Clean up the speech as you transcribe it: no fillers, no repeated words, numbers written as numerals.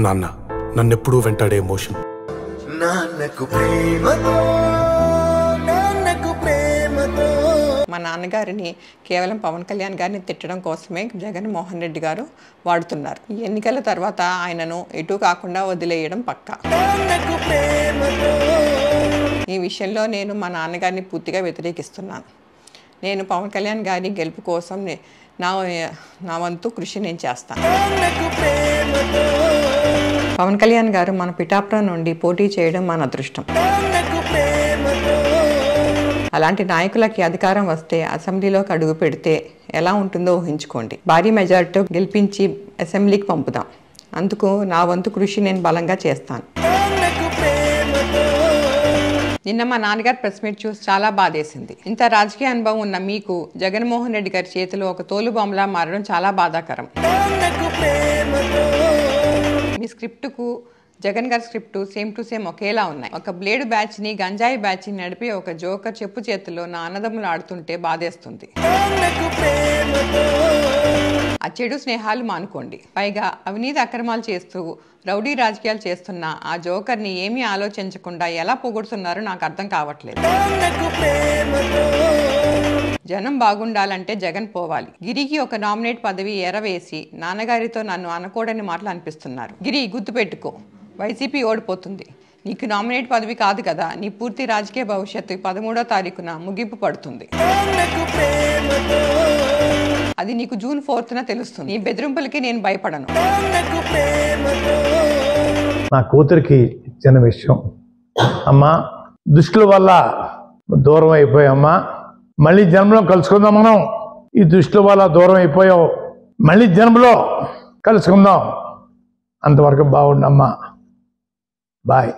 నాన్న నన్నెప్పుడూ వెంటాడే ఎమోషన్. మా నాన్నగారిని కేవలం పవన్ కళ్యాణ్ గారిని తిట్టడం కోసమే జగన్మోహన్ రెడ్డి గారు వాడుతున్నారు. ఈ ఎన్నికల తర్వాత ఆయనను ఎటు కాకుండా వదిలేయడం పక్కా. ఈ విషయంలో నేను మా నాన్నగారిని పూర్తిగా వ్యతిరేకిస్తున్నాను. నేను పవన్ కళ్యాణ్ గారి గెలుపు కోసం నా వంతు కృషి నేను చేస్తాను. పవన్ కళ్యాణ్ గారు మన పిఠాపురం నుండి పోటీ చేయడం మన అదృష్టం. అలాంటి నాయకులకి అధికారం వస్తే అసెంబ్లీలోకి అడుగు పెడితే ఎలా ఉంటుందో ఊహించుకోండి. భారీ మెజారిటీతో గెలిపించి అసెంబ్లీకి పంపుదాం. అందుకు నా వంతు కృషి నేను బలంగా చేస్తాను. నిన్న మా నాన్నగారు ప్రెస్ మీట్ చూసి చాలా బాధేసింది. ఇంత రాజకీయ అనుభవం ఉన్న మీకు జగన్మోహన్ రెడ్డి గారి చేతిలో ఒక తోలుబొమ్మలా మారడం చాలా బాధాకరం. మీ స్క్రిప్టుకు జగన్ గారి స్క్రిప్టు సేమ్ టు సేమ్ ఒకేలా ఉన్నాయి. ఒక బ్లేడు బ్యాచ్ని గంజాయి బ్యాచ్ని నడిపి ఒక జోకర్ చెప్పు చేతిలో నా అన్నదమ్ములు ఆడుతుంటే బాధేస్తుంది. ఆ చెడు స్నేహాలు మానుకోండి. పైగా అవినీతి అక్రమాలు చేస్తూ రౌడీ రాజకీయాలు చేస్తున్న ఆ జోకర్ని ఏమీ ఆలోచించకుండా ఎలా పొగుడుతున్నారో నాకు అర్థం కావట్లేదు. జనం బాగుండాలంటే జగన్ పోవాలి. గిరికి ఒక నామినేట్ పదవి ఎరవేసి నాన్నగారితో నన్ను అనకూడని మాటలు అనిపిస్తున్నారు. గిరి, గుర్తుపెట్టుకో, వైసీపీ ఓడిపోతుంది. నీకు నామినేట్ పదవి కాదు కదా, నీ పూర్తి రాజకీయ భవిష్యత్తు 13వ తారీఖున ముగింపు పడుతుంది. అది నీకు జూన్ 4న తెలుస్తుంది. నీ బెదిరింపులకి నేను భయపడను. నా కూతురికి చిన్న విషయం, అమ్మా దుష్టుల వల్ల దూరం అయిపోయామ్మా, మళ్ళీ జన్మలో కలుసుకుందాం. మనం ఈ దుష్టుల వల్ల దూరం అయిపోయావు, మళ్ళీ జన్మలో కలుసుకుందాం. అంతవరకు బాగుండమ్మా, బాయ్.